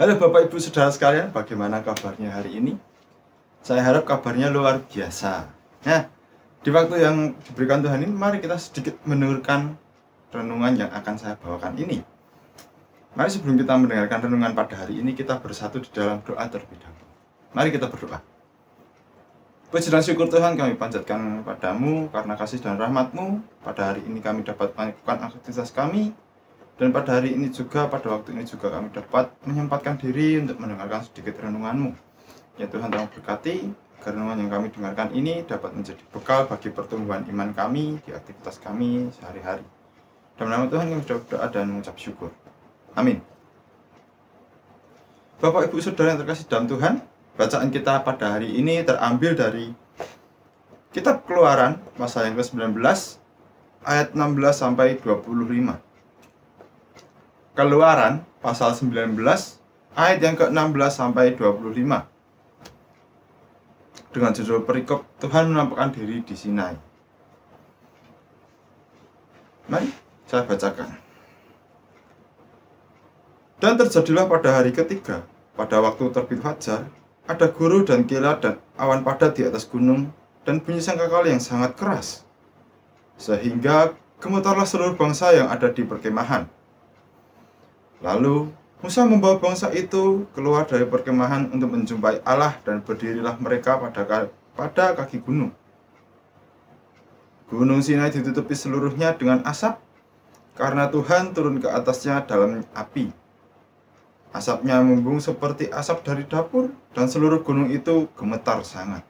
Halo Bapak Ibu Saudara sekalian, bagaimana kabarnya hari ini? Saya harap kabarnya luar biasa. Nah, di waktu yang diberikan Tuhan ini, mari kita sedikit mendengarkan renungan yang akan saya bawakan ini. Mari sebelum kita mendengarkan renungan pada hari ini, kita bersatu di dalam doa terlebih dahulu. Mari kita berdoa. Puji dan syukur Tuhan kami panjatkan padamu karena kasih dan rahmat-Mu. Pada hari ini kami dapat melakukan aktivitas kami. Dan pada hari ini juga, pada waktu ini juga kami dapat menyempatkan diri untuk mendengarkan sedikit renungan-Mu. Ya Tuhan, tolong berkati agar renungan yang kami dengarkan ini dapat menjadi bekal bagi pertumbuhan iman kami di aktivitas kami sehari-hari. Dalam nama Tuhan kami berdoa dan mengucap syukur. Amin. Bapak Ibu Saudara yang terkasih dalam Tuhan, bacaan kita pada hari ini terambil dari Kitab Keluaran pasal yang ke-19 ayat 16 sampai 25. Keluaran pasal 19 ayat yang ke-16 sampai 25. Dengan judul perikop Tuhan menampakkan diri di Sinai. Mari saya bacakan. Dan terjadilah pada hari ketiga, pada waktu terbit fajar, ada guru dan kilat dan awan padat di atas gunung dan bunyi sangkakala yang sangat keras, sehingga gemetarlah seluruh bangsa yang ada di perkemahan. Lalu Musa membawa bangsa itu keluar dari perkemahan untuk menjumpai Allah, dan berdirilah mereka pada kaki gunung. Gunung Sinai ditutupi seluruhnya dengan asap, karena Tuhan turun ke atasnya dalam api. Asapnya membung seperti asap dari dapur, dan seluruh gunung itu gemetar sangat.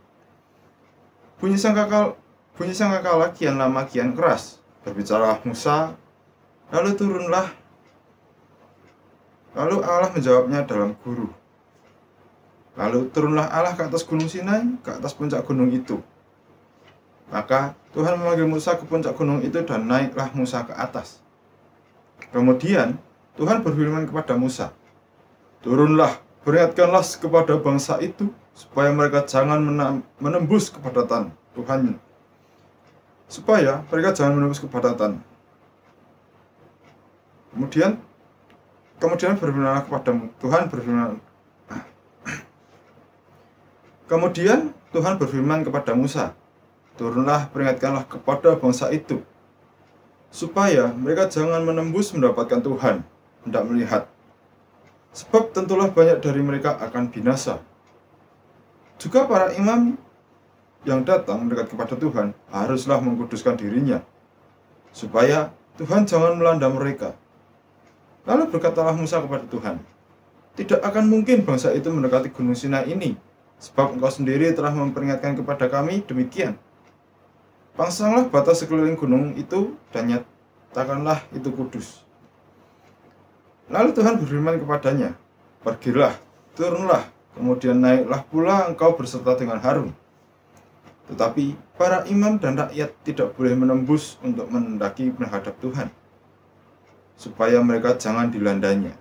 Bunyi sangkakala kian lama kian keras. Berbicaralah Musa, Lalu Allah menjawabnya dalam guru. Lalu turunlah Allah ke atas gunung Sinai, ke atas puncak gunung itu. Maka Tuhan memanggil Musa ke puncak gunung itu, dan naiklah Musa ke atas. Kemudian Tuhan berfirman kepada Musa, "Turunlah, peringatkanlah kepada bangsa itu, supaya mereka jangan menembus kepadatan Tuhan. Kemudian berfirmanlah Tuhan berfirman kepada Musa, "Turunlah, peringatkanlah kepada bangsa itu, supaya mereka jangan menembus mendapatkan Tuhan, hendak melihat. Sebab tentulah banyak dari mereka akan binasa. Juga para imam yang datang mendekat kepada Tuhan haruslah mengkuduskan dirinya, supaya Tuhan jangan melanda mereka." Lalu berkatalah Musa kepada Tuhan, "Tidak akan mungkin bangsa itu mendekati gunung Sinai ini, sebab Engkau sendiri telah memperingatkan kepada kami demikian. Pangsanglah batas sekeliling gunung itu, dan nyatakanlah itu kudus." Lalu Tuhan berfirman kepadanya, "Pergilah, turunlah, kemudian naiklah pula engkau berserta dengan Harun. Tetapi para imam dan rakyat tidak boleh menembus untuk mendaki menghadap Tuhan, supaya mereka jangan dilandanya."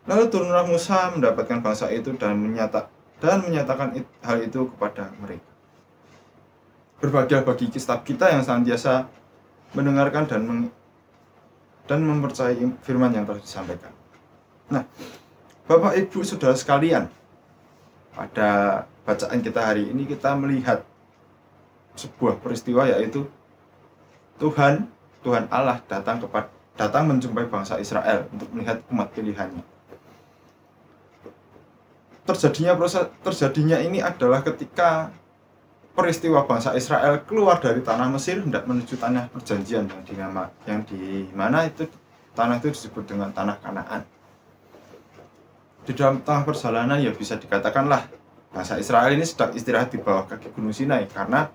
Lalu turunlah Musa mendapatkan bangsa itu dan menyatakan hal itu kepada mereka. Berbahagia bagi kita yang senantiasa mendengarkan dan mempercayai firman yang telah disampaikan. Nah, Bapak Ibu Saudara sekalian, pada bacaan kita hari ini kita melihat sebuah peristiwa, yaitu Tuhan Allah datang menjumpai bangsa Israel untuk melihat umat pilihannya. Terjadinya ini adalah ketika peristiwa bangsa Israel keluar dari tanah Mesir hendak menuju tanah perjanjian, yang di mana itu tanah itu disebut dengan tanah Kanaan. Di dalam tengah perjalanan, ya bisa dikatakanlah bangsa Israel ini sedang istirahat di bawah kaki gunung Sinai, karena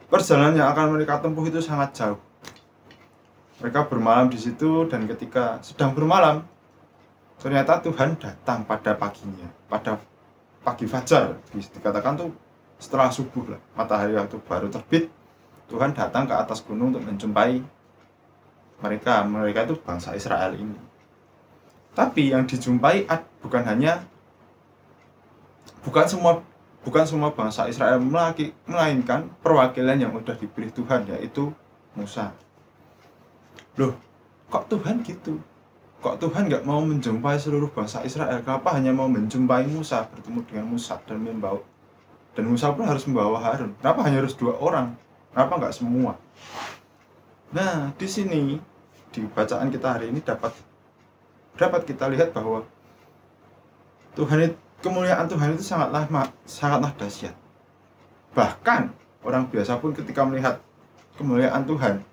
perjalanan yang akan mereka tempuh itu sangat jauh. Mereka bermalam di situ, dan ketika sedang bermalam, ternyata Tuhan datang pada paginya, pada pagi fajar, dikatakan tuh setelah subuh lah, matahari waktu baru terbit, Tuhan datang ke atas gunung untuk menjumpai mereka itu bangsa Israel ini. Tapi yang dijumpai bukan semua bangsa Israel, melainkan perwakilan yang sudah dipilih Tuhan, yaitu Musa. Loh, kok Tuhan gitu? kok Tuhan nggak mau menjumpai seluruh bangsa Israel? Kenapa hanya mau menjumpai Musa, bertemu dengan Musa dan membawa, dan Musa pun harus membawa Harun? Kenapa hanya harus 2 orang? Kenapa nggak semua? Nah, di sini di bacaan kita hari ini dapat kita lihat bahwa kemuliaan Tuhan itu sangatlah dahsyat. Bahkan orang biasa pun ketika melihat kemuliaan Tuhan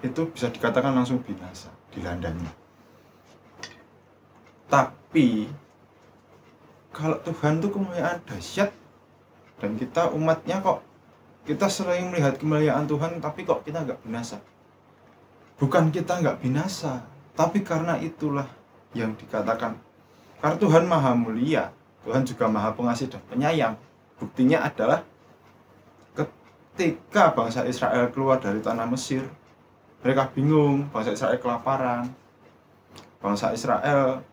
itu bisa dikatakan langsung binasa, dilandanya. Tapi kalau Tuhan itu kemuliaan dahsyat, dan kita umatnya kok kita sering melihat kemuliaan Tuhan, tapi kok kita nggak binasa. Bukan kita nggak binasa, tapi karena itulah yang dikatakan, karena Tuhan maha mulia, Tuhan juga maha pengasih dan penyayang. Buktinya adalah ketika bangsa Israel keluar dari tanah Mesir, mereka bingung, bangsa Israel kelaparan, bangsa Israel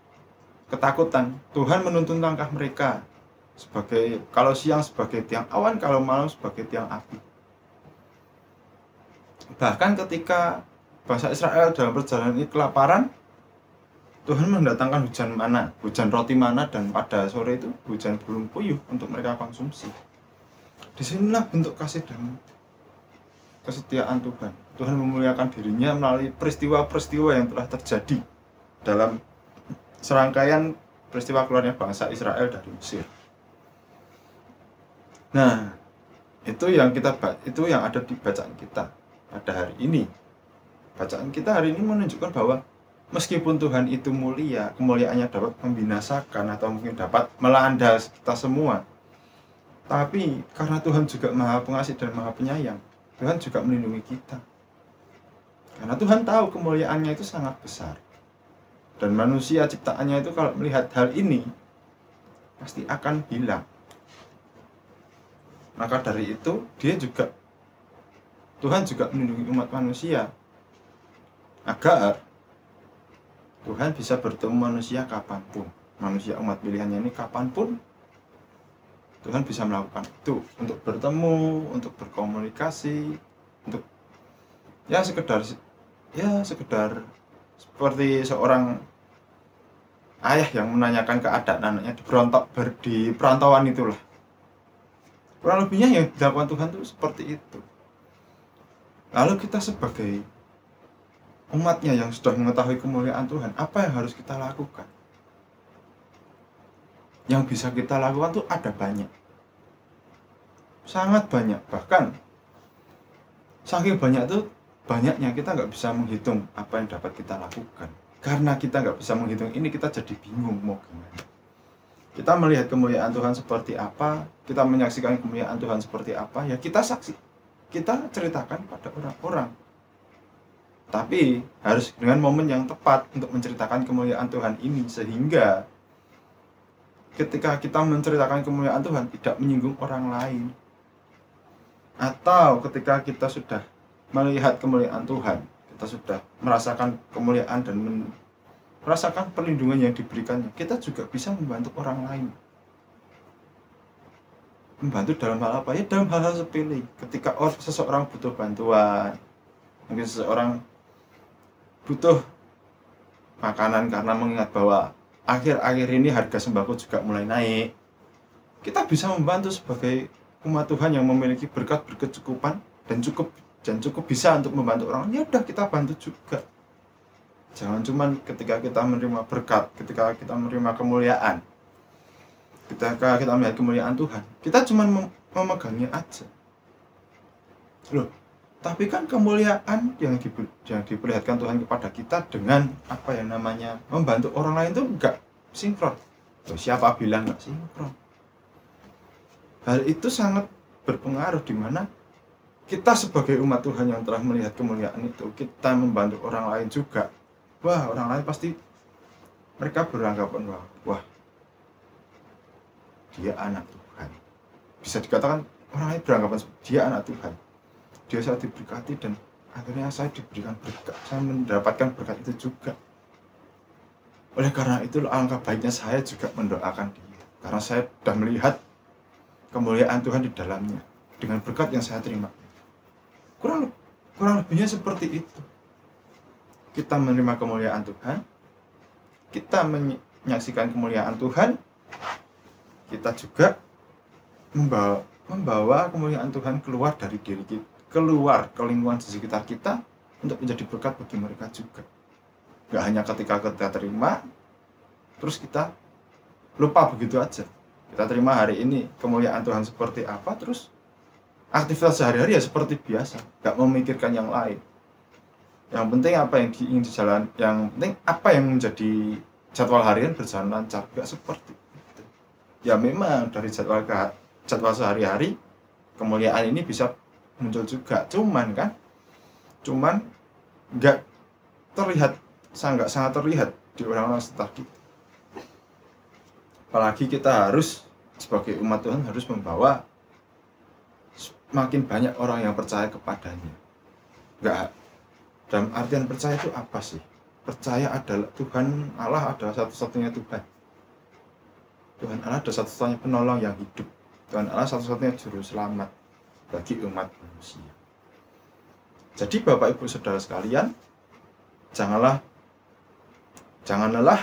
ketakutan. Tuhan menuntun langkah mereka, sebagai kalau siang sebagai tiang awan, kalau malam sebagai tiang api. Bahkan ketika bangsa Israel dalam perjalanan ini kelaparan, Tuhan mendatangkan hujan roti mana, dan pada sore itu hujan burung puyuh untuk mereka konsumsi. Disinilah bentuk kasih dan kesetiaan Tuhan. Tuhan memuliakan dirinya melalui peristiwa-peristiwa yang telah terjadi dalam serangkaian peristiwa keluarnya bangsa Israel dari Mesir. Nah, itu yang ada di bacaan kita pada hari ini. Bacaan kita hari ini menunjukkan bahwa meskipun Tuhan itu mulia, kemuliaannya dapat membinasakan atau mungkin dapat melanda kita semua, tapi karena Tuhan juga maha pengasih dan maha penyayang, Tuhan juga melindungi kita. Karena Tuhan tahu kemuliaannya itu sangat besar. Dan manusia ciptaannya itu kalau melihat hal ini pasti akan hilang. Maka dari itu Tuhan juga melindungi umat manusia agar Tuhan bisa bertemu manusia kapanpun. Manusia umat pilihannya ini kapanpun Tuhan bisa melakukan itu, untuk bertemu, untuk berkomunikasi, untuk sekedar seperti seorang ayah yang menanyakan keadaan anaknya di perantauan itulah. Kurang lebihnya yang dilakukan Tuhan itu seperti itu. Lalu kita sebagai umatnya yang sudah mengetahui kemuliaan Tuhan, apa yang harus kita lakukan? Yang bisa kita lakukan tuh ada banyak, sangat banyak. Bahkan saking banyaknya kita nggak bisa menghitung apa yang dapat kita lakukan. Karena kita nggak bisa menghitung ini, kita jadi bingung mau gimana. Kita melihat kemuliaan Tuhan seperti apa, kita menyaksikan kemuliaan Tuhan seperti apa, ya kita ceritakan pada orang-orang. Tapi harus dengan momen yang tepat untuk menceritakan kemuliaan Tuhan ini, sehingga ketika kita menceritakan kemuliaan Tuhan tidak menyinggung orang lain. Atau ketika kita sudah melihat kemuliaan Tuhan, kita sudah merasakan kemuliaan dan merasakan perlindungan yang diberikannya, kita juga bisa membantu orang lain. Membantu dalam hal apa? Ya dalam hal-hal sepele. Ketika seseorang butuh bantuan, mungkin seseorang butuh makanan karena mengingat bahwa akhir-akhir ini harga sembako juga mulai naik, kita bisa membantu sebagai umat Tuhan yang memiliki berkat berkecukupan dan cukup bisa untuk membantu orang. Ya udah, kita bantu juga. Jangan cuma ketika kita menerima berkat, ketika kita menerima kemuliaan, ketika kita melihat kemuliaan Tuhan, kita cuma memegangnya aja. Loh, tapi kan kemuliaan yang diperlihatkan Tuhan kepada kita dengan apa yang namanya membantu orang lain itu enggak sinkron. Loh, siapa bilang enggak sinkron? Hal itu sangat berpengaruh, di mana kita sebagai umat Tuhan yang telah melihat kemuliaan itu, kita membantu orang lain juga. Wah, orang lain pasti mereka beranggapan wah dia anak Tuhan. Bisa dikatakan orang lain beranggapan dia anak Tuhan. Dia saya diberkati dan akhirnya saya diberikan berkat, saya mendapatkan berkat itu juga. Oleh karena itu alangkah baiknya saya juga mendoakan dia, karena saya sudah melihat kemuliaan Tuhan di dalamnya dengan berkat yang saya terima. Kurang lebihnya seperti itu. kita menerima kemuliaan Tuhan, kita menyaksikan kemuliaan Tuhan, kita juga membawa kemuliaan Tuhan keluar dari diri kita, keluar ke lingkungan di sekitar kita untuk menjadi berkat bagi mereka juga. Gak hanya ketika kita terima, terus kita lupa begitu aja. Kita terima hari ini kemuliaan Tuhan seperti apa, terus aktivitas sehari-hari ya seperti biasa, gak memikirkan yang lain. Yang penting apa yang ingin dijalan, yang penting apa yang menjadi jadwal harian berjalan lancar, gak seperti itu. Ya memang dari jadwal sehari-hari kemuliaan ini bisa muncul juga, cuman nggak terlihat, sangat terlihat di orang-orang sekitar kita. Apalagi kita harus sebagai umat Tuhan harus membawa makin banyak orang yang percaya kepadanya. Nggak, dalam artian percaya itu apa sih? Percaya adalah Tuhan Allah adalah satu-satunya Tuhan. Tuhan Allah adalah satu-satunya penolong yang hidup. Tuhan Allah satu-satunya juru selamat bagi umat manusia. Jadi Bapak Ibu Saudara sekalian, jangan lelah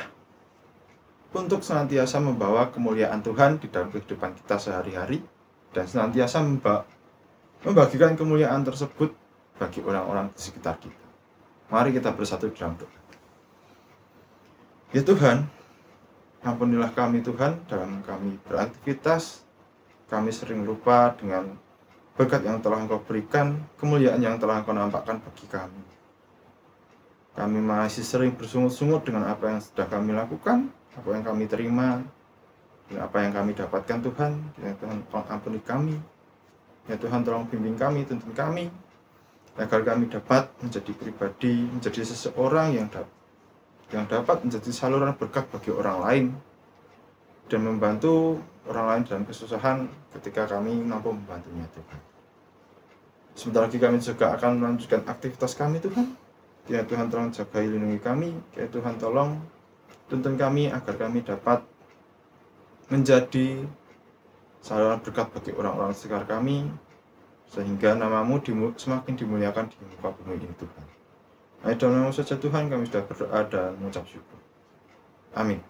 untuk senantiasa membawa kemuliaan Tuhan di dalam kehidupan kita sehari-hari dan senantiasa membagikan kemuliaan tersebut bagi orang-orang di sekitar kita. Mari kita bersatu dalam doa. Ya Tuhan, ampunilah kami Tuhan dalam kami beraktivitas. Kami sering lupa dengan berkat yang telah Engkau berikan, kemuliaan yang telah Engkau nampakkan bagi kami. Kami masih sering bersungut-sungut dengan apa yang sudah kami lakukan, apa yang kami terima, dan apa yang kami dapatkan Tuhan. Ya Tuhan, tolong ampuni kami. Ya Tuhan, tolong bimbing kami, tuntun kami, agar kami dapat menjadi pribadi, menjadi seseorang yang dapat menjadi saluran berkat bagi orang lain dan membantu orang lain dalam kesusahan ketika kami mampu membantunya Tuhan. Sebentar lagi kami juga akan melanjutkan aktivitas kami Tuhan. Ya Tuhan, tolong jaga lindungi kami. Ya Tuhan, tolong tuntun kami agar kami dapat menjadi saluran berkat bagi orang-orang sekitar kami, sehingga namamu semakin dimuliakan di muka bumi ini Tuhan. Dalam nama saja Tuhan kami sudah berdoa dan mengucap syukur. Amin.